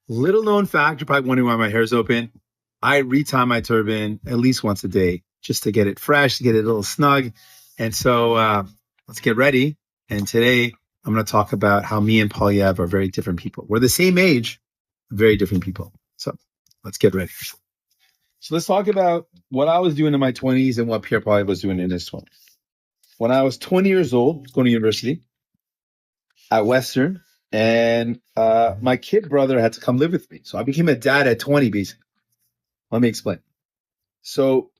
Little known fact, you're probably wondering why my hair's open. I retie my turban at least once a day just to get it fresh, to get it a little snug. And so let's get ready. And today I'm going to talk about how me and Poilievre are very different people. We're the same age, very different people. So let's get ready. So let's talk about what I was doing in my 20s and what Pier Poilievre was doing in his 20s. When I was 20 years old, I was going to university at Western, and my kid brother had to come live with me. So I became a dad at 20, basically. Let me explain. So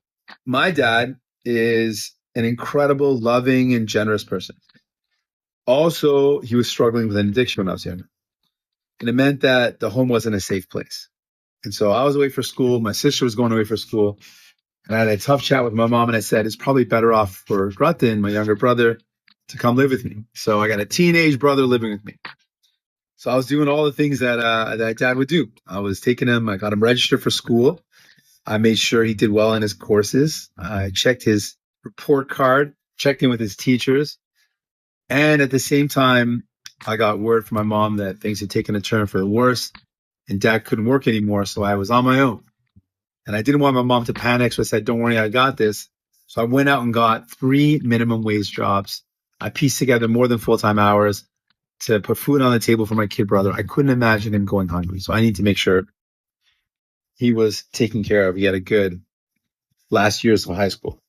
my dad is an incredible, loving, and generous person. Also, he was struggling with an addiction when I was younger. And it meant that the home wasn't a safe place. And so I was away for school. My sister was going away for school. And I had a tough chat with my mom, and I said, it's probably better off for Grutin, my younger brother, to come live with me. So I got a teenage brother living with me. So I was doing all the things that dad would do. I was taking him, I got him registered for school. I made sure he did well in his courses. I checked his report card, checked in with his teachers. And at the same time, I got word from my mom that things had taken a turn for the worse and dad couldn't work anymore. So I was on my own. And I didn't want my mom to panic. So I said, don't worry, I got this. So I went out and got 3 minimum wage jobs. I pieced together more than full-time hours to put food on the table for my kid brother. I couldn't imagine him going hungry. So I need to make sure he was taken care of. He had a good last years of high school.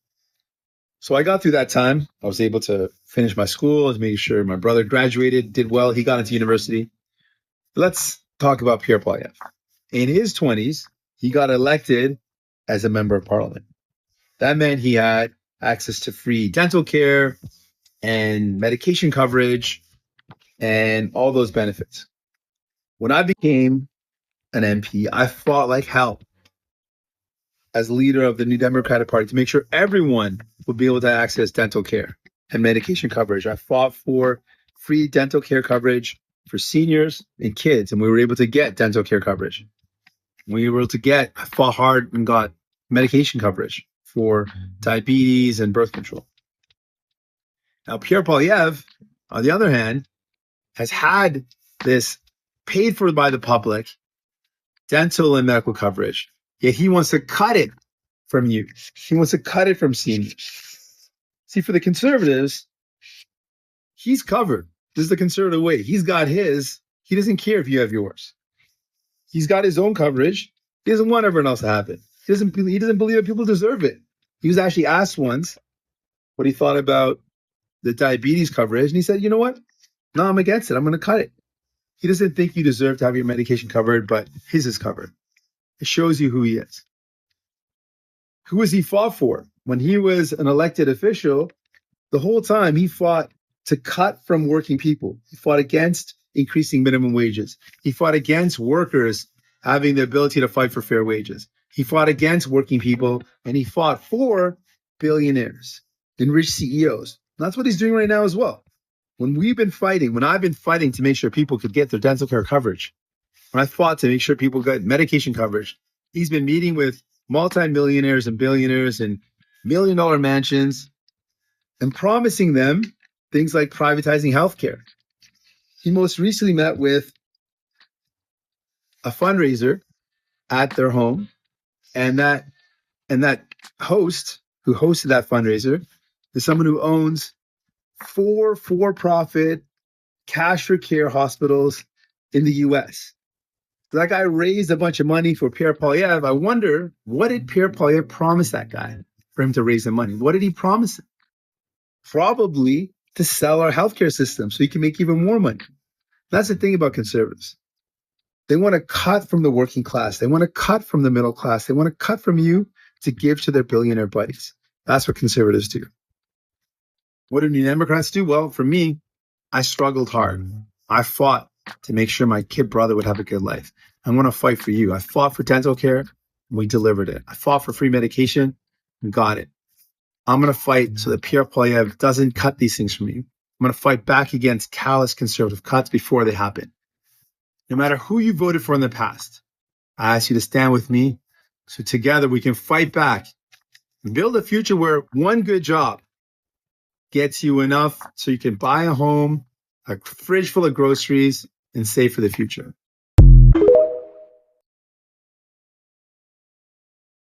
So I got through that time. I was able to finish my school. I was making sure my brother graduated, did well. He got into university. Let's talk about Pier Poilievre. In his 20s, he got elected as a member of parliament. That meant he had access to free dental care and medication coverage and all those benefits. When I became an MP, I fought like hell as leader of the New Democratic Party to make sure everyone would be able to access dental care and medication coverage. I fought for free dental care coverage for seniors and kids, and we were able to get dental care coverage. I fought hard and got medication coverage for diabetes and birth control. Now, Pier Poilievre, on the other hand, has had this paid for by the public dental and medical coverage, yet he wants to cut it from you. He wants to cut it from seniors. See, for the conservatives, he's covered. This is the conservative way. He's got his. He doesn't care if you have yours. He's got his own coverage. He doesn't want everyone else to have it. He doesn't believe that people deserve it. He was actually asked once what he thought about the diabetes coverage, and he said, you know what? No, I'm against it. I'm going to cut it. He doesn't think you deserve to have your medication covered, but his is covered. It shows you who he is. Who has he fought for? When he was an elected official, the whole time he fought to cut from working people. He fought against increasing minimum wages. He fought against workers having the ability to fight for fair wages. He fought against working people, and he fought for billionaires and rich CEOs. And that's what he's doing right now as well. When I've been fighting to make sure people could get their dental care coverage, when I fought to make sure people got medication coverage, he's been meeting with multimillionaires and billionaires and million-dollar mansions and promising them things like privatizing healthcare. He most recently met with a fundraiser at their home, and that host who hosted that fundraiser is someone who owns 4 for-profit cash for care hospitals in the US. So that guy raised a bunch of money for Pier Poilievre. I wonder, what did Pier Poilievre promise that guy for him to raise the money? What did he promise him? Probably to sell our healthcare system so he can make even more money. That's the thing about conservatives. They want to cut from the working class. They want to cut from the middle class. They want to cut from you to give to their billionaire buddies. That's what conservatives do. What do New Democrats do? Well, for me, I struggled hard. I fought to make sure my kid brother would have a good life. I'm going to fight for you. I fought for dental care, and we delivered it. I fought for free medication and got it. I'm going to fight so that Pier Poilievre doesn't cut these things from you. I'm going to fight back against callous conservative cuts before they happen. No matter who you voted for in the past, I ask you to stand with me so together we can fight back and build a future where one good job gets you enough so you can buy a home, a fridge full of groceries, and save for the future.